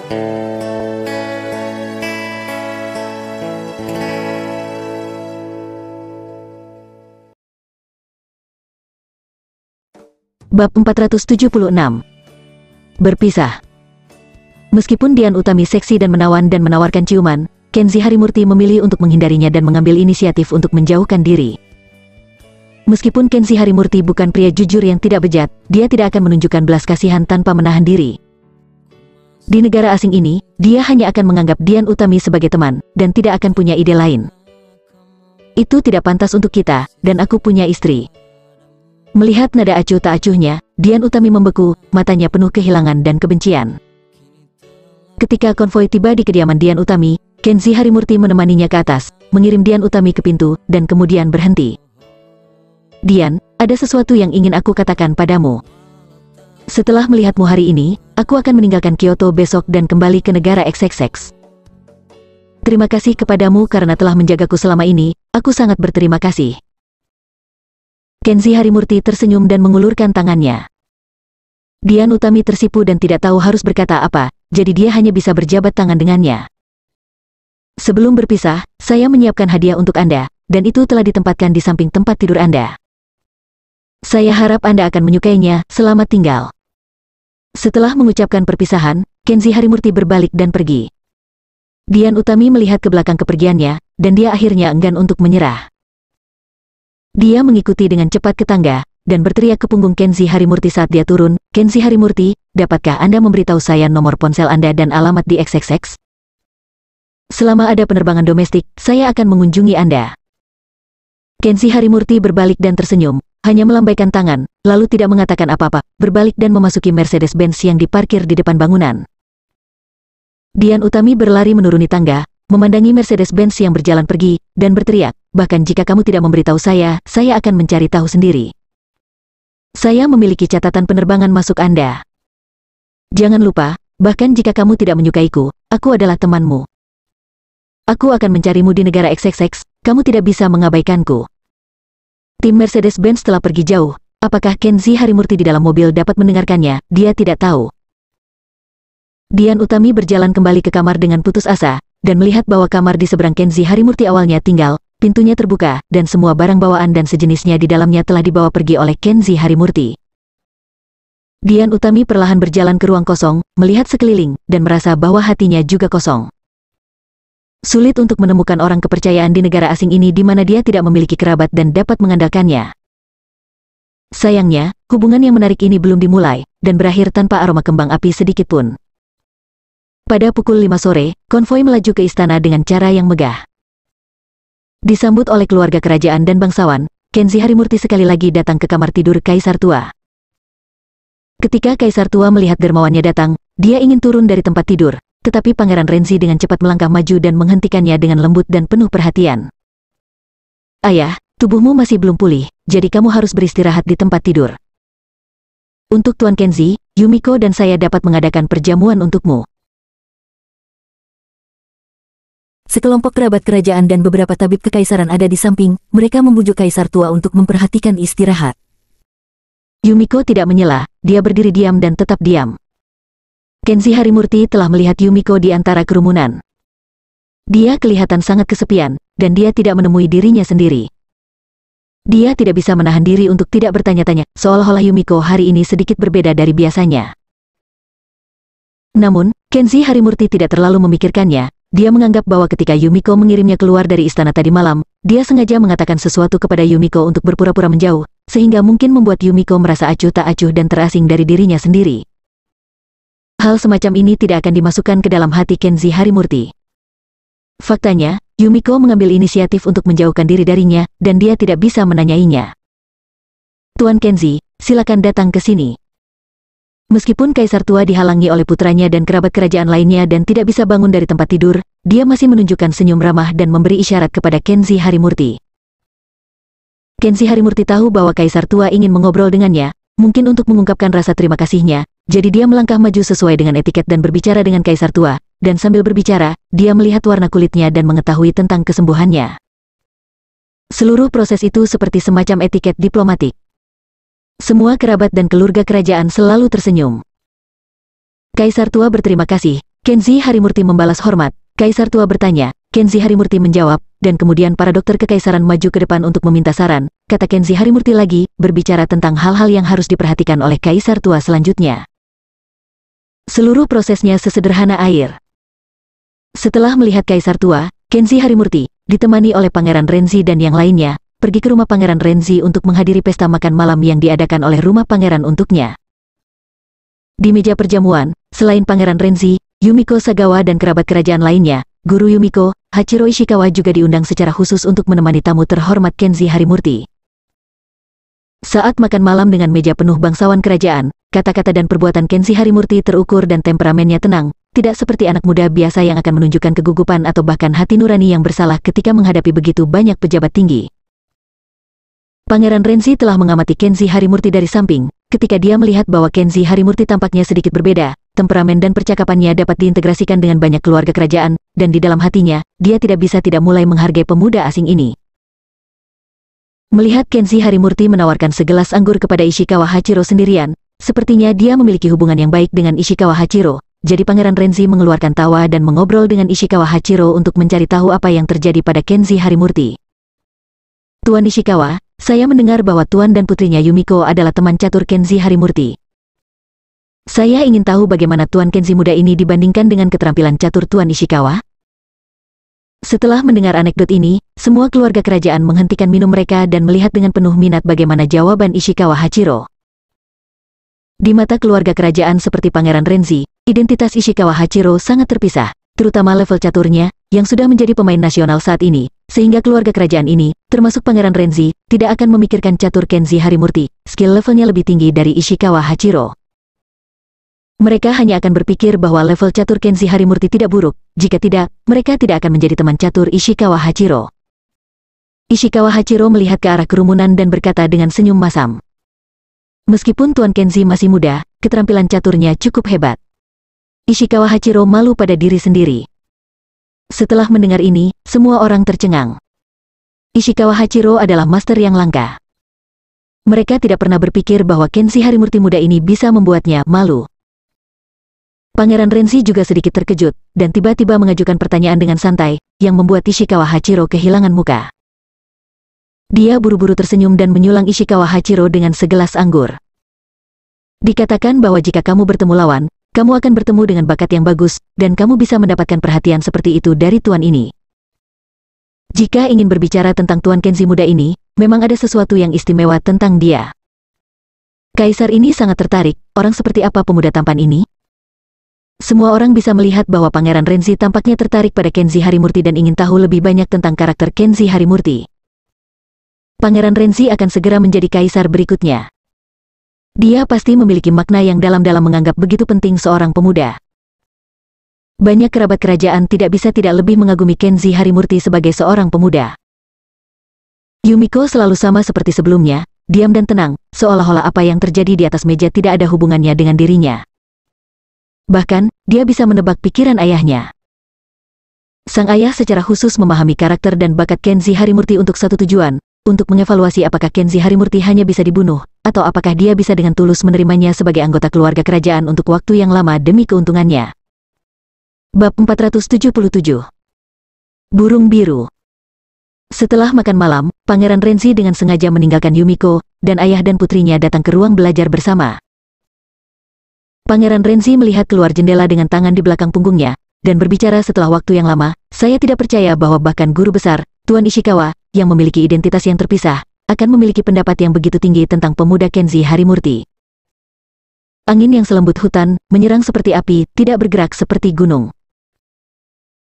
Bab 476. Berpisah. Meskipun Dian Utami seksi dan menawan dan menawarkan ciuman, Kenzi Harimurti memilih untuk menghindarinya dan mengambil inisiatif untuk menjauhkan diri. Meskipun Kenzi Harimurti bukan pria jujur yang tidak bejat, dia tidak akan menunjukkan belas kasihan tanpa menahan diri. Di negara asing ini, dia hanya akan menganggap Dian Utami sebagai teman, dan tidak akan punya ide lain. Itu tidak pantas untuk kita, dan aku punya istri. Melihat nada acuh tak acuhnya, Dian Utami membeku, matanya penuh kehilangan dan kebencian. Ketika konvoi tiba di kediaman Dian Utami, Kenzi Harimurti menemaninya ke atas, mengirim Dian Utami ke pintu, dan kemudian berhenti. "Dian, ada sesuatu yang ingin aku katakan padamu. Setelah melihatmu hari ini, aku akan meninggalkan Kyoto besok dan kembali ke negara XXX. Terima kasih kepadamu karena telah menjagaku selama ini, aku sangat berterima kasih." Kenzi Harimurti tersenyum dan mengulurkan tangannya. Dian Utami tersipu dan tidak tahu harus berkata apa, jadi dia hanya bisa berjabat tangan dengannya. "Sebelum berpisah, saya menyiapkan hadiah untuk Anda, dan itu telah ditempatkan di samping tempat tidur Anda. Saya harap Anda akan menyukainya. Selamat tinggal." Setelah mengucapkan perpisahan, Kenzi Harimurti berbalik dan pergi. Dian Utami melihat ke belakang kepergiannya, dan dia akhirnya enggan untuk menyerah. Dia mengikuti dengan cepat ke tangga, dan berteriak ke punggung Kenzi Harimurti saat dia turun, "Kenzi Harimurti, dapatkah Anda memberitahu saya nomor ponsel Anda dan alamat di XXX? Selama ada penerbangan domestik, saya akan mengunjungi Anda." Kenzi Harimurti berbalik dan tersenyum, hanya melambaikan tangan, lalu tidak mengatakan apa-apa, berbalik dan memasuki Mercedes-Benz yang diparkir di depan bangunan. Dian Utami berlari menuruni tangga, memandangi Mercedes-Benz yang berjalan pergi, dan berteriak, "Bahkan jika kamu tidak memberitahu saya akan mencari tahu sendiri. Saya memiliki catatan penerbangan masuk Anda. Jangan lupa, bahkan jika kamu tidak menyukaiku, aku adalah temanmu. Aku akan mencarimu di negara XXX, kamu tidak bisa mengabaikanku." Tim Mercedes-Benz telah pergi jauh. Apakah Kenzi Harimurti di dalam mobil dapat mendengarkannya? Dia tidak tahu. Dian Utami berjalan kembali ke kamar dengan putus asa, dan melihat bahwa kamar di seberang Kenzi Harimurti awalnya tinggal, pintunya terbuka, dan semua barang bawaan dan sejenisnya di dalamnya telah dibawa pergi oleh Kenzi Harimurti. Dian Utami perlahan berjalan ke ruang kosong, melihat sekeliling, dan merasa bahwa hatinya juga kosong. Sulit untuk menemukan orang kepercayaan di negara asing ini di mana dia tidak memiliki kerabat dan dapat mengandalkannya. Sayangnya, hubungan yang menarik ini belum dimulai, dan berakhir tanpa aroma kembang api sedikit pun. Pada pukul 5 sore, konvoi melaju ke istana dengan cara yang megah. Disambut oleh keluarga kerajaan dan bangsawan, Kenzi Harimurti sekali lagi datang ke kamar tidur Kaisar Tua. Ketika Kaisar Tua melihat dermawannya datang, dia ingin turun dari tempat tidur, tetapi Pangeran Renzi dengan cepat melangkah maju dan menghentikannya dengan lembut dan penuh perhatian. "Ayah, tubuhmu masih belum pulih, jadi kamu harus beristirahat di tempat tidur. Untuk Tuan Kenzi, Yumiko dan saya dapat mengadakan perjamuan untukmu." Sekelompok kerabat kerajaan dan beberapa tabib kekaisaran ada di samping, mereka membujuk Kaisar Tua untuk memperhatikan istirahat. Yumiko tidak menyela, dia berdiri diam dan tetap diam. Kenzi Harimurti telah melihat Yumiko di antara kerumunan. Dia kelihatan sangat kesepian, dan dia tidak menemui dirinya sendiri. Dia tidak bisa menahan diri untuk tidak bertanya-tanya, seolah-olah Yumiko hari ini sedikit berbeda dari biasanya. Namun, Kenzi Harimurti tidak terlalu memikirkannya. Dia menganggap bahwa ketika Yumiko mengirimnya keluar dari istana tadi malam, dia sengaja mengatakan sesuatu kepada Yumiko untuk berpura-pura menjauh, sehingga mungkin membuat Yumiko merasa acuh tak acuh dan terasing dari dirinya sendiri. Hal semacam ini tidak akan dimasukkan ke dalam hati Kenzi Harimurti. Faktanya, Yumiko mengambil inisiatif untuk menjauhkan diri darinya, dan dia tidak bisa menanyainya. "Tuan Kenzi, silakan datang ke sini." Meskipun Kaisar Tua dihalangi oleh putranya dan kerabat kerajaan lainnya dan tidak bisa bangun dari tempat tidur, dia masih menunjukkan senyum ramah dan memberi isyarat kepada Kenzi Harimurti. Kenzi Harimurti tahu bahwa Kaisar Tua ingin mengobrol dengannya, mungkin untuk mengungkapkan rasa terima kasihnya, jadi dia melangkah maju sesuai dengan etiket dan berbicara dengan Kaisar Tua, dan sambil berbicara, dia melihat warna kulitnya dan mengetahui tentang kesembuhannya. Seluruh proses itu seperti semacam etiket diplomatik. Semua kerabat dan keluarga kerajaan selalu tersenyum. Kaisar Tua berterima kasih, Kenzi Harimurti membalas hormat. Kaisar tua bertanya. Kenzi Harimurti menjawab, dan kemudian para dokter kekaisaran maju ke depan untuk meminta saran. Kata Kenzi Harimurti lagi, berbicara tentang hal-hal yang harus diperhatikan oleh kaisar tua selanjutnya. Seluruh prosesnya sesederhana air. Setelah melihat kaisar tua, Kenzi Harimurti, ditemani oleh Pangeran Renzi dan yang lainnya, pergi ke rumah Pangeran Renzi untuk menghadiri pesta makan malam yang diadakan oleh rumah pangeran untuknya. Di meja perjamuan, selain Pangeran Renzi, Yumiko Sagawa dan kerabat kerajaan lainnya, Guru Yumiko, Hachiro Ishikawa juga diundang secara khusus untuk menemani tamu terhormat Kenzi Harimurti. Saat makan malam dengan meja penuh bangsawan kerajaan, kata-kata dan perbuatan Kenzi Harimurti terukur dan temperamennya tenang, tidak seperti anak muda biasa yang akan menunjukkan kegugupan atau bahkan hati nurani yang bersalah ketika menghadapi begitu banyak pejabat tinggi. Pangeran Renzi telah mengamati Kenzi Harimurti dari samping. Ketika dia melihat bahwa Kenzi Harimurti tampaknya sedikit berbeda, temperamen dan percakapannya dapat diintegrasikan dengan banyak keluarga kerajaan, dan di dalam hatinya, dia tidak bisa tidak mulai menghargai pemuda asing ini. Melihat Kenzi Harimurti menawarkan segelas anggur kepada Ishikawa Hachiro sendirian, sepertinya dia memiliki hubungan yang baik dengan Ishikawa Hachiro, jadi Pangeran Renzi mengeluarkan tawa dan mengobrol dengan Ishikawa Hachiro untuk mencari tahu apa yang terjadi pada Kenzi Harimurti. Tuan Ishikawa, saya mendengar bahwa Tuan dan putrinya Yumiko adalah teman catur Kenzi Harimurti. Saya ingin tahu bagaimana Tuan Kenzi muda ini dibandingkan dengan keterampilan catur Tuan Ishikawa. Setelah mendengar anekdot ini, semua keluarga kerajaan menghentikan minum mereka dan melihat dengan penuh minat bagaimana jawaban Ishikawa Hachiro. Di mata keluarga kerajaan seperti Pangeran Renzi, identitas Ishikawa Hachiro sangat terpisah, terutama level caturnya, yang sudah menjadi pemain nasional saat ini, sehingga keluarga kerajaan ini, termasuk Pangeran Renzi, tidak akan memikirkan catur Kenzi Harimurti, skill levelnya lebih tinggi dari Ishikawa Hachiro. Mereka hanya akan berpikir bahwa level catur Kenzi Harimurti tidak buruk, jika tidak, mereka tidak akan menjadi teman catur Ishikawa Hachiro. Ishikawa Hachiro melihat ke arah kerumunan dan berkata dengan senyum masam. Meskipun Tuan Kenzi masih muda, keterampilan caturnya cukup hebat. Ishikawa Hachiro malu pada diri sendiri. Setelah mendengar ini, semua orang tercengang. Ishikawa Hachiro adalah master yang langka. Mereka tidak pernah berpikir bahwa Kenzi Harimurti muda ini bisa membuatnya malu. Pangeran Renzi juga sedikit terkejut, dan tiba-tiba mengajukan pertanyaan dengan santai, yang membuat Ishikawa Hachiro kehilangan muka. Dia buru-buru tersenyum dan menyulang Ishikawa Hachiro dengan segelas anggur. Dikatakan bahwa jika kamu bertemu lawan, kamu akan bertemu dengan bakat yang bagus, dan kamu bisa mendapatkan perhatian seperti itu dari tuan ini. Jika ingin berbicara tentang Tuan Kenzi muda ini, memang ada sesuatu yang istimewa tentang dia. Kaisar ini sangat tertarik, orang seperti apa pemuda tampan ini? Semua orang bisa melihat bahwa Pangeran Renzi tampaknya tertarik pada Kenzi Harimurti dan ingin tahu lebih banyak tentang karakter Kenzi Harimurti. Pangeran Renzi akan segera menjadi kaisar berikutnya. Dia pasti memiliki makna yang dalam-dalam menganggap begitu penting seorang pemuda. Banyak kerabat kerajaan tidak bisa tidak lebih mengagumi Kenzi Harimurti sebagai seorang pemuda. Yumiko selalu sama seperti sebelumnya, diam dan tenang, seolah-olah apa yang terjadi di atas meja tidak ada hubungannya dengan dirinya. Bahkan, dia bisa menebak pikiran ayahnya. Sang ayah secara khusus memahami karakter dan bakat Kenzi Harimurti untuk satu tujuan, untuk mengevaluasi apakah Kenzi Harimurti hanya bisa dibunuh, atau apakah dia bisa dengan tulus menerimanya sebagai anggota keluarga kerajaan untuk waktu yang lama demi keuntungannya. Bab 477. Burung Biru. Setelah makan malam, Pangeran Renzi dengan sengaja meninggalkan Yumiko, dan ayah dan putrinya datang ke ruang belajar bersama. Pangeran Renzi melihat keluar jendela dengan tangan di belakang punggungnya, dan berbicara setelah waktu yang lama, saya tidak percaya bahwa bahkan guru besar, Tuan Ishikawa, yang memiliki identitas yang terpisah, akan memiliki pendapat yang begitu tinggi tentang pemuda Kenzi Harimurti. Angin yang selembut hutan, menyerang seperti api, tidak bergerak seperti gunung.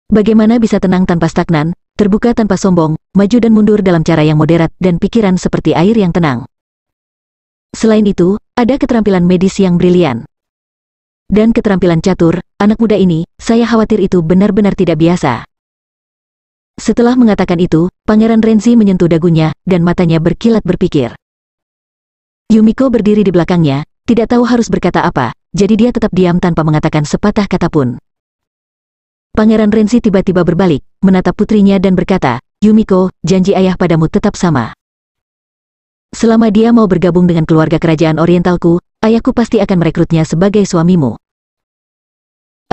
Bagaimana bisa tenang tanpa stagnan, terbuka tanpa sombong, maju dan mundur dalam cara yang moderat dan pikiran seperti air yang tenang. Selain itu, ada keterampilan medis yang brilian. Dan keterampilan catur, anak muda ini, saya khawatir itu benar-benar tidak biasa. Setelah mengatakan itu, Pangeran Renzi menyentuh dagunya, dan matanya berkilat berpikir. Yumiko berdiri di belakangnya, tidak tahu harus berkata apa, jadi dia tetap diam tanpa mengatakan sepatah kata pun. Pangeran Renzi tiba-tiba berbalik, menatap putrinya dan berkata, Yumiko, janji ayah padamu tetap sama. Selama dia mau bergabung dengan keluarga kerajaan Orientalku, ayahku pasti akan merekrutnya sebagai suamimu.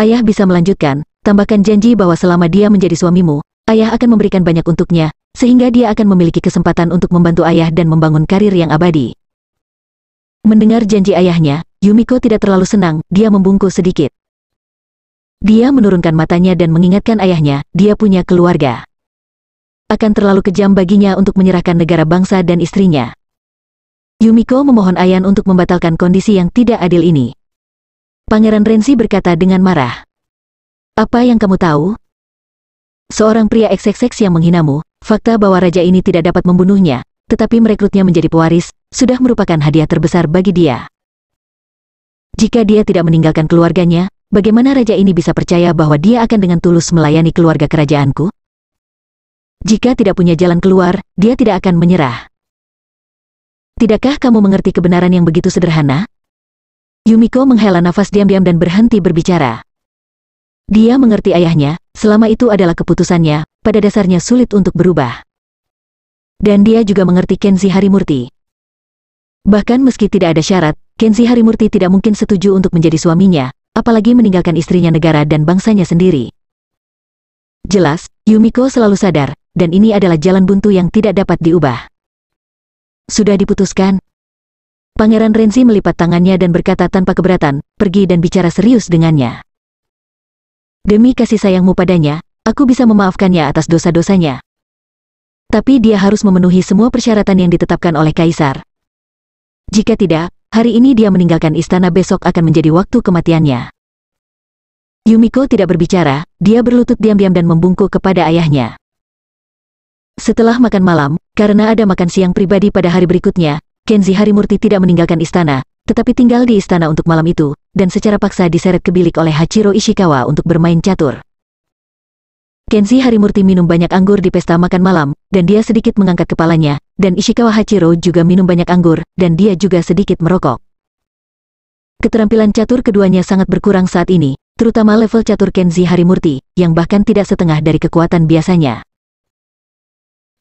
Ayah bisa melanjutkan, tambahkan janji bahwa selama dia menjadi suamimu, ayah akan memberikan banyak untuknya, sehingga dia akan memiliki kesempatan untuk membantu ayah dan membangun karir yang abadi. Mendengar janji ayahnya, Yumiko tidak terlalu senang, dia membungkuk sedikit. Dia menurunkan matanya dan mengingatkan ayahnya, dia punya keluarga. Akan terlalu kejam baginya untuk menyerahkan negara bangsa dan istrinya. Yumiko memohon Ayan untuk membatalkan kondisi yang tidak adil ini. Pangeran Renzi berkata dengan marah. Apa yang kamu tahu? Seorang pria XX yang menghinamu, fakta bahwa raja ini tidak dapat membunuhnya, tetapi merekrutnya menjadi pewaris, sudah merupakan hadiah terbesar bagi dia. Jika dia tidak meninggalkan keluarganya, bagaimana raja ini bisa percaya bahwa dia akan dengan tulus melayani keluarga kerajaanku? Jika tidak punya jalan keluar, dia tidak akan menyerah. Tidakkah kamu mengerti kebenaran yang begitu sederhana? Yumiko menghela nafas diam-diam dan berhenti berbicara. Dia mengerti ayahnya, selama itu adalah keputusannya, pada dasarnya sulit untuk berubah. Dan dia juga mengerti Kenzi Harimurti. Bahkan meski tidak ada syarat, Kenzi Harimurti tidak mungkin setuju untuk menjadi suaminya, apalagi meninggalkan istrinya, negara dan bangsanya sendiri. Jelas, Yumiko selalu sadar, dan ini adalah jalan buntu yang tidak dapat diubah. Sudah diputuskan. Pangeran Renzi melipat tangannya dan berkata tanpa keberatan, pergi dan bicara serius dengannya. Demi kasih sayangmu padanya, aku bisa memaafkannya atas dosa-dosanya. Tapi dia harus memenuhi semua persyaratan yang ditetapkan oleh Kaisar. Jika tidak, hari ini dia meninggalkan istana, besok akan menjadi waktu kematiannya. Yumiko tidak berbicara, dia berlutut diam-diam dan membungkuk kepada ayahnya. Setelah makan malam, karena ada makan siang pribadi pada hari berikutnya, Kenzi Harimurti tidak meninggalkan istana, tetapi tinggal di istana untuk malam itu, dan secara paksa diseret ke bilik oleh Hachiro Ishikawa untuk bermain catur. Kenzi Harimurti minum banyak anggur di pesta makan malam, dan dia sedikit mengangkat kepalanya, dan Ishikawa Hachiro juga minum banyak anggur, dan dia juga sedikit merokok. Keterampilan catur keduanya sangat berkurang saat ini, terutama level catur Kenzi Harimurti, yang bahkan tidak setengah dari kekuatan biasanya.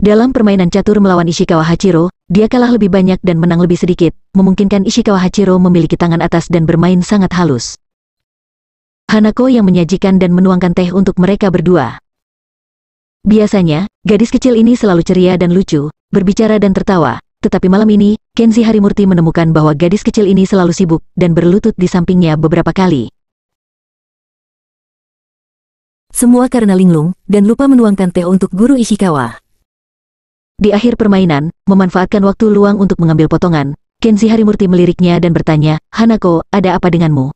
Dalam permainan catur melawan Ishikawa Hachiro, dia kalah lebih banyak dan menang lebih sedikit, memungkinkan Ishikawa Hachiro memiliki tangan atas dan bermain sangat halus. Hanako yang menyajikan dan menuangkan teh untuk mereka berdua. Biasanya, gadis kecil ini selalu ceria dan lucu, berbicara dan tertawa, tetapi malam ini, Kenzi Harimurti menemukan bahwa gadis kecil ini selalu sibuk dan berlutut di sampingnya beberapa kali. Semua karena linglung, dan lupa menuangkan teh untuk guru Ishikawa. Di akhir permainan, memanfaatkan waktu luang untuk mengambil potongan, Kenzi Harimurti meliriknya dan bertanya, Hanako, ada apa denganmu?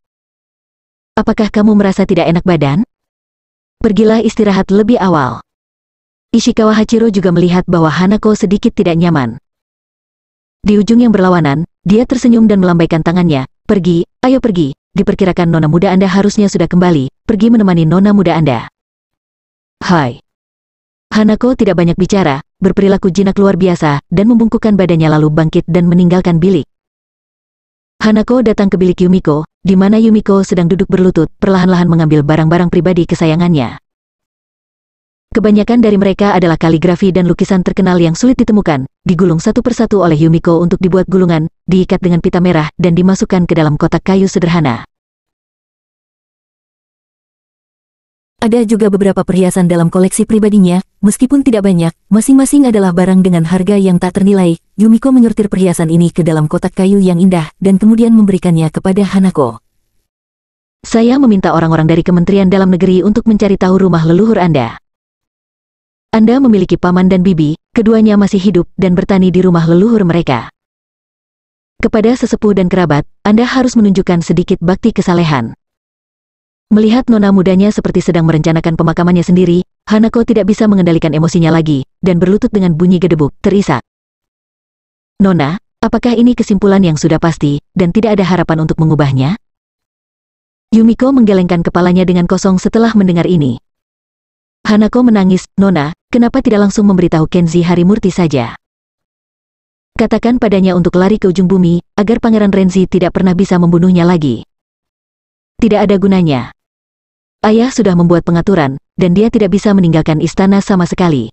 Apakah kamu merasa tidak enak badan? Pergilah istirahat lebih awal. Ishikawa Hachiro juga melihat bahwa Hanako sedikit tidak nyaman. Di ujung yang berlawanan, dia tersenyum dan melambaikan tangannya, pergi, ayo pergi, diperkirakan nona muda Anda harusnya sudah kembali, pergi menemani nona muda Anda. Hai. Hanako tidak banyak bicara, berperilaku jinak luar biasa, dan membungkukkan badannya lalu bangkit dan meninggalkan bilik. Hanako datang ke bilik Yumiko, di mana Yumiko sedang duduk berlutut, perlahan-lahan mengambil barang-barang pribadi kesayangannya. Kebanyakan dari mereka adalah kaligrafi dan lukisan terkenal yang sulit ditemukan, digulung satu persatu oleh Yumiko untuk dibuat gulungan, diikat dengan pita merah, dan dimasukkan ke dalam kotak kayu sederhana. Ada juga beberapa perhiasan dalam koleksi pribadinya, meskipun tidak banyak, masing-masing adalah barang dengan harga yang tak ternilai. Yumiko menyortir perhiasan ini ke dalam kotak kayu yang indah, dan kemudian memberikannya kepada Hanako. Saya meminta orang-orang dari Kementerian Dalam Negeri untuk mencari tahu rumah leluhur Anda. Anda memiliki paman dan bibi, keduanya masih hidup dan bertani di rumah leluhur mereka. Kepada sesepuh dan kerabat, Anda harus menunjukkan sedikit bakti kesalehan. Melihat nona mudanya seperti sedang merencanakan pemakamannya sendiri, Hanako tidak bisa mengendalikan emosinya lagi, dan berlutut dengan bunyi gedebuk, terisak. Nona, apakah ini kesimpulan yang sudah pasti, dan tidak ada harapan untuk mengubahnya? Yumiko menggelengkan kepalanya dengan kosong setelah mendengar ini. Hanako menangis, Nona, kenapa tidak langsung memberitahu Kenzi Harimurti saja? Katakan padanya untuk lari ke ujung bumi, agar Pangeran Renzi tidak pernah bisa membunuhnya lagi. Tidak ada gunanya. Ayah sudah membuat pengaturan, dan dia tidak bisa meninggalkan istana sama sekali.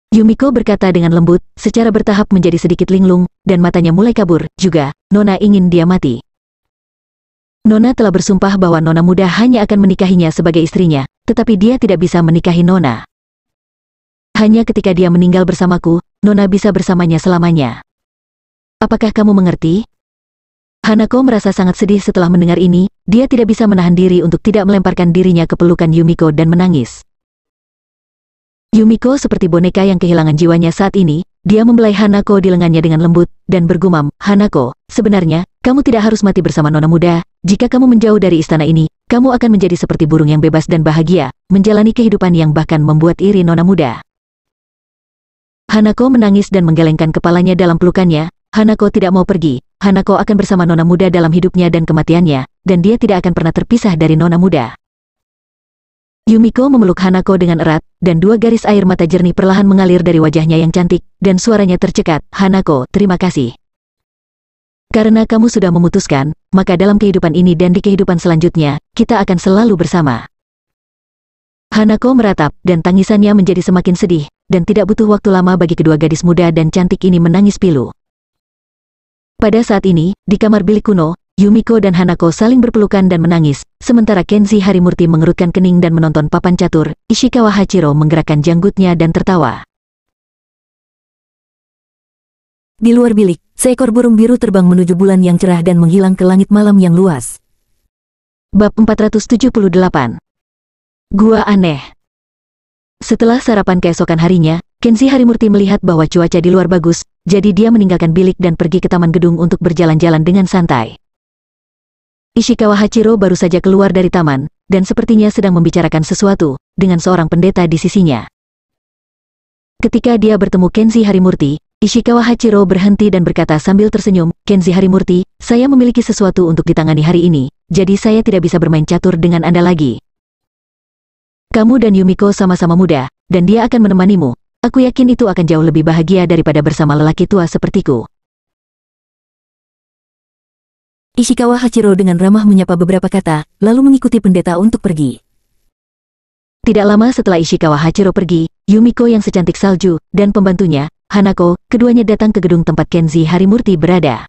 Yumiko berkata dengan lembut, secara bertahap menjadi sedikit linglung, dan matanya mulai kabur, juga, Nona ingin dia mati. Nona telah bersumpah bahwa Nona muda hanya akan menikahinya sebagai istrinya, tetapi dia tidak bisa menikahi Nona. Hanya ketika dia meninggal bersamaku, Nona bisa bersamanya selamanya. Apakah kamu mengerti? Hanako merasa sangat sedih setelah mendengar ini, dia tidak bisa menahan diri untuk tidak melemparkan dirinya ke pelukan Yumiko dan menangis. Yumiko seperti boneka yang kehilangan jiwanya saat ini, dia membelai Hanako di lengannya dengan lembut, dan bergumam, Hanako, sebenarnya, kamu tidak harus mati bersama Nona muda, jika kamu menjauh dari istana ini, kamu akan menjadi seperti burung yang bebas dan bahagia, menjalani kehidupan yang bahkan membuat iri Nona muda. Hanako menangis dan menggelengkan kepalanya dalam pelukannya. Hanako tidak mau pergi, Hanako akan bersama Nona muda dalam hidupnya dan kematiannya, dan dia tidak akan pernah terpisah dari Nona muda. Yumiko memeluk Hanako dengan erat, dan dua garis air mata jernih perlahan mengalir dari wajahnya yang cantik, dan suaranya tercekat, Hanako, terima kasih. Karena kamu sudah memutuskan, maka dalam kehidupan ini dan di kehidupan selanjutnya, kita akan selalu bersama. Hanako meratap, dan tangisannya menjadi semakin sedih, dan tidak butuh waktu lama bagi kedua gadis muda dan cantik ini menangis pilu. Pada saat ini, di kamar bilik kuno, Yumiko dan Hanako saling berpelukan dan menangis, sementara Kenzi Harimurti mengerutkan kening dan menonton papan catur. Ishikawa Hachiro menggerakkan janggutnya dan tertawa. Di luar bilik, seekor burung biru terbang menuju bulan yang cerah dan menghilang ke langit malam yang luas. Bab 478. Gua aneh. Setelah sarapan keesokan harinya, Kenzi Harimurti melihat bahwa cuaca di luar bagus, jadi dia meninggalkan bilik dan pergi ke taman gedung untuk berjalan-jalan dengan santai. Ishikawa Hachiro baru saja keluar dari taman, dan sepertinya sedang membicarakan sesuatu, dengan seorang pendeta di sisinya. Ketika dia bertemu Kenzi Harimurti, Ishikawa Hachiro berhenti dan berkata sambil tersenyum, Kenzi Harimurti, saya memiliki sesuatu untuk ditangani hari ini, jadi saya tidak bisa bermain catur dengan Anda lagi. Kamu dan Yumiko sama-sama muda, dan dia akan menemanimu. Aku yakin itu akan jauh lebih bahagia daripada bersama lelaki tua sepertiku. Ishikawa Hachiro dengan ramah menyapa beberapa kata, lalu mengikuti pendeta untuk pergi. Tidak lama setelah Ishikawa Hachiro pergi, Yumiko yang secantik salju, dan pembantunya, Hanako, keduanya datang ke gedung tempat Kenzi Harimurti berada.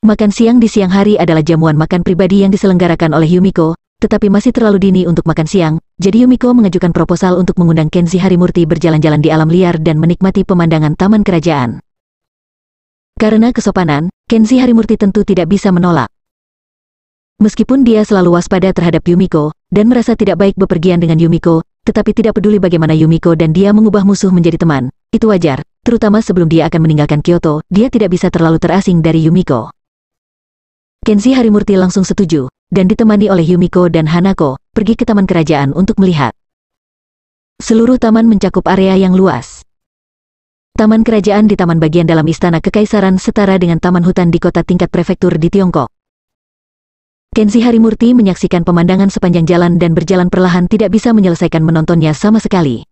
Makan siang di siang hari adalah jamuan makan pribadi yang diselenggarakan oleh Yumiko, tetapi masih terlalu dini untuk makan siang, jadi Yumiko mengajukan proposal untuk mengundang Kenzi Harimurti berjalan-jalan di alam liar dan menikmati pemandangan taman kerajaan. Karena kesopanan, Kenzi Harimurti tentu tidak bisa menolak. Meskipun dia selalu waspada terhadap Yumiko, dan merasa tidak baik bepergian dengan Yumiko, tetapi tidak peduli bagaimana Yumiko dan dia mengubah musuh menjadi teman, itu wajar, terutama sebelum dia akan meninggalkan Kyoto, dia tidak bisa terlalu terasing dari Yumiko. Kenzi Harimurti langsung setuju, dan ditemani oleh Yumiko dan Hanako, pergi ke taman kerajaan untuk melihat. Seluruh taman mencakup area yang luas. Taman kerajaan di taman bagian dalam istana kekaisaran setara dengan taman hutan di kota tingkat prefektur di Tiongkok. Kenzi Harimurti menyaksikan pemandangan sepanjang jalan dan berjalan perlahan tidak bisa menyelesaikan menontonnya sama sekali.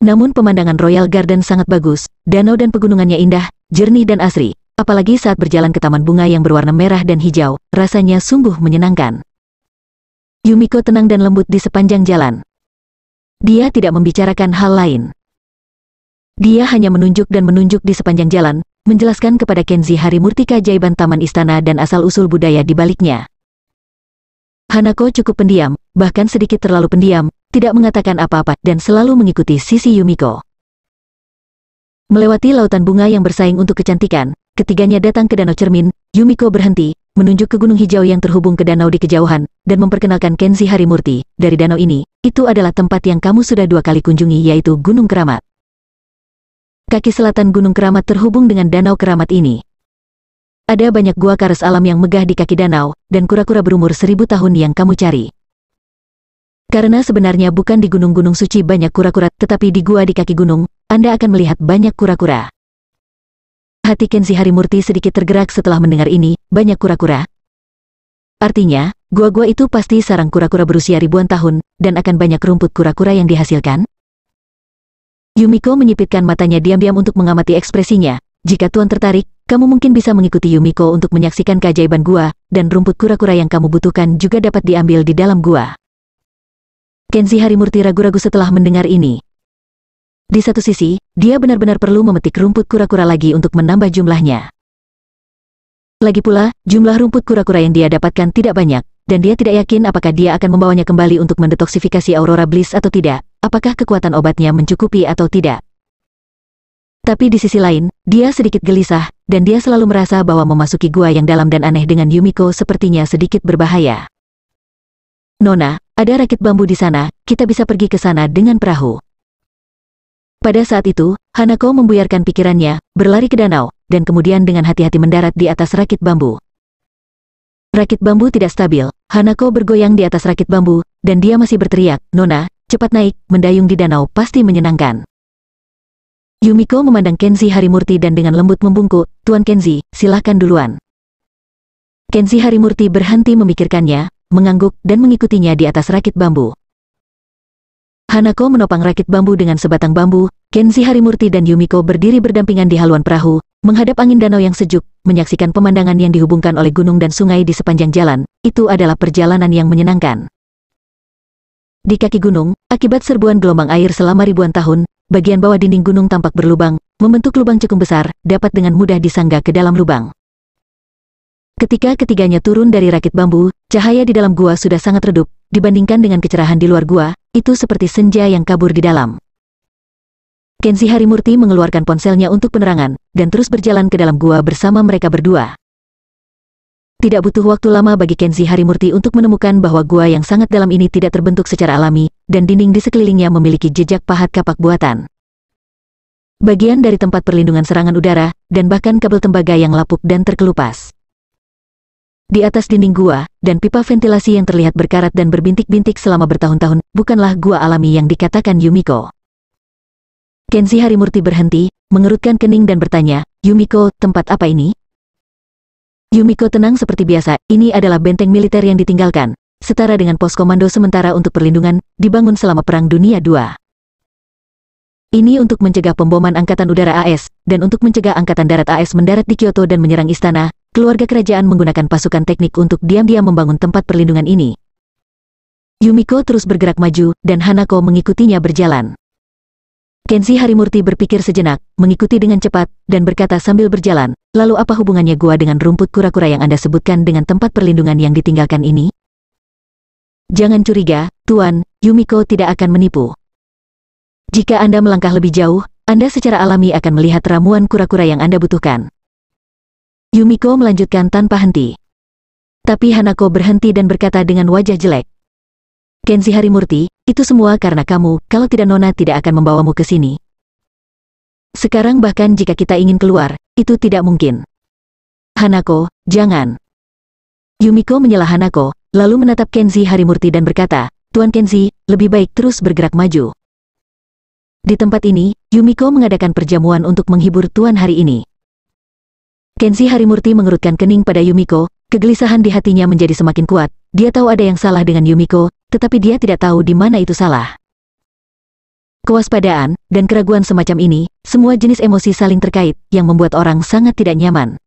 Namun pemandangan Royal Garden sangat bagus, danau dan pegunungannya indah, jernih dan asri. Apalagi saat berjalan ke taman bunga yang berwarna merah dan hijau, rasanya sungguh menyenangkan. Yumiko tenang dan lembut di sepanjang jalan. Dia tidak membicarakan hal lain. Dia hanya menunjuk dan menunjuk di sepanjang jalan, menjelaskan kepada Kenzi Harimurti keajaiban taman istana dan asal-usul budaya di baliknya. Hanako cukup pendiam, bahkan sedikit terlalu pendiam, tidak mengatakan apa-apa dan selalu mengikuti sisi Yumiko. Melewati lautan bunga yang bersaing untuk kecantikan, ketiganya datang ke danau cermin. Yumiko berhenti, menunjuk ke gunung hijau yang terhubung ke danau di kejauhan, dan memperkenalkan Kenzi Harimurti. Dari danau ini, itu adalah tempat yang kamu sudah 2 kali kunjungi, yaitu Gunung Keramat. Kaki selatan Gunung Keramat terhubung dengan Danau Keramat ini. Ada banyak gua kares alam yang megah di kaki danau, dan kura-kura berumur 1000 tahun yang kamu cari. Karena sebenarnya bukan di gunung-gunung suci banyak kura-kura, tetapi di gua di kaki gunung, Anda akan melihat banyak kura-kura. Hati Kenzi Harimurti sedikit tergerak setelah mendengar ini, banyak kura-kura. Artinya, gua-gua itu pasti sarang kura-kura berusia ribuan tahun, dan akan banyak rumput kura-kura yang dihasilkan. Yumiko menyipitkan matanya diam-diam untuk mengamati ekspresinya. Jika Tuan tertarik, kamu mungkin bisa mengikuti Yumiko untuk menyaksikan keajaiban gua, dan rumput kura-kura yang kamu butuhkan juga dapat diambil di dalam gua. Kenzi Harimurti ragu-ragu setelah mendengar ini. Di satu sisi, dia benar-benar perlu memetik rumput kura-kura lagi untuk menambah jumlahnya. Lagi pula, jumlah rumput kura-kura yang dia dapatkan tidak banyak, dan dia tidak yakin apakah dia akan membawanya kembali untuk mendetoksifikasi Aurora Bliss atau tidak, apakah kekuatan obatnya mencukupi atau tidak. Tapi di sisi lain, dia sedikit gelisah, dan dia selalu merasa bahwa memasuki gua yang dalam dan aneh dengan Yumiko sepertinya sedikit berbahaya. Nona, ada rakit bambu di sana, kita bisa pergi ke sana dengan perahu. Pada saat itu, Hanako membuyarkan pikirannya, berlari ke danau, dan kemudian dengan hati-hati mendarat di atas rakit bambu. Rakit bambu tidak stabil, Hanako bergoyang di atas rakit bambu, dan dia masih berteriak, "Nona, cepat naik, mendayung di danau pasti menyenangkan." Yumiko memandang Kenzi Harimurti dan dengan lembut membungkuk, "Tuan Kenzi, silahkan duluan." Kenzi Harimurti berhenti memikirkannya, mengangguk, dan mengikutinya di atas rakit bambu. Hanako menopang rakit bambu dengan sebatang bambu, Kenzi Harimurti dan Yumiko berdiri berdampingan di haluan perahu, menghadap angin danau yang sejuk, menyaksikan pemandangan yang dihubungkan oleh gunung dan sungai di sepanjang jalan. Itu adalah perjalanan yang menyenangkan. Di kaki gunung, akibat serbuan gelombang air selama ribuan tahun, bagian bawah dinding gunung tampak berlubang, membentuk lubang cekung besar, dapat dengan mudah disanggah ke dalam lubang. Ketika ketiganya turun dari rakit bambu, cahaya di dalam gua sudah sangat redup, dibandingkan dengan kecerahan di luar gua, itu seperti senja yang kabur di dalam. Kenzi Harimurti mengeluarkan ponselnya untuk penerangan, dan terus berjalan ke dalam gua bersama mereka berdua. Tidak butuh waktu lama bagi Kenzi Harimurti untuk menemukan bahwa gua yang sangat dalam ini tidak terbentuk secara alami, dan dinding di sekelilingnya memiliki jejak pahat kapak buatan. Bagian dari tempat perlindungan serangan udara, dan bahkan kabel tembaga yang lapuk dan terkelupas. Di atas dinding gua, dan pipa ventilasi yang terlihat berkarat dan berbintik-bintik selama bertahun-tahun, bukanlah gua alami yang dikatakan Yumiko. Kenzi Harimurti berhenti, mengerutkan kening dan bertanya, "Yumiko, tempat apa ini?" Yumiko tenang seperti biasa, "Ini adalah benteng militer yang ditinggalkan, setara dengan pos komando sementara untuk perlindungan, dibangun selama Perang Dunia II. Ini untuk mencegah pemboman Angkatan Udara AS, dan untuk mencegah Angkatan Darat AS mendarat di Kyoto dan menyerang istana. Keluarga kerajaan menggunakan pasukan teknik untuk diam-diam membangun tempat perlindungan ini." Yumiko terus bergerak maju, dan Hanako mengikutinya berjalan. Kenzi Harimurti berpikir sejenak, mengikuti dengan cepat, dan berkata sambil berjalan, "Lalu apa hubungannya gua dengan rumput kura-kura yang Anda sebutkan dengan tempat perlindungan yang ditinggalkan ini?" "Jangan curiga, Tuan, Yumiko tidak akan menipu. Jika Anda melangkah lebih jauh, Anda secara alami akan melihat ramuan kura-kura yang Anda butuhkan." Yumiko melanjutkan tanpa henti. Tapi Hanako berhenti dan berkata dengan wajah jelek, "Kenzi Harimurti, itu semua karena kamu, kalau tidak Nona tidak akan membawamu ke sini. Sekarang bahkan jika kita ingin keluar, itu tidak mungkin." "Hanako, jangan." Yumiko menyela Hanako, lalu menatap Kenzi Harimurti dan berkata, "Tuan Kenzi, lebih baik terus bergerak maju." Di tempat ini, Yumiko mengadakan perjamuan untuk menghibur Tuan hari ini. Kenzi Harimurti mengerutkan kening pada Yumiko, kegelisahan di hatinya menjadi semakin kuat. Dia tahu ada yang salah dengan Yumiko, tetapi dia tidak tahu di mana itu salah. Kewaspadaan, dan keraguan semacam ini, semua jenis emosi saling terkait, yang membuat orang sangat tidak nyaman.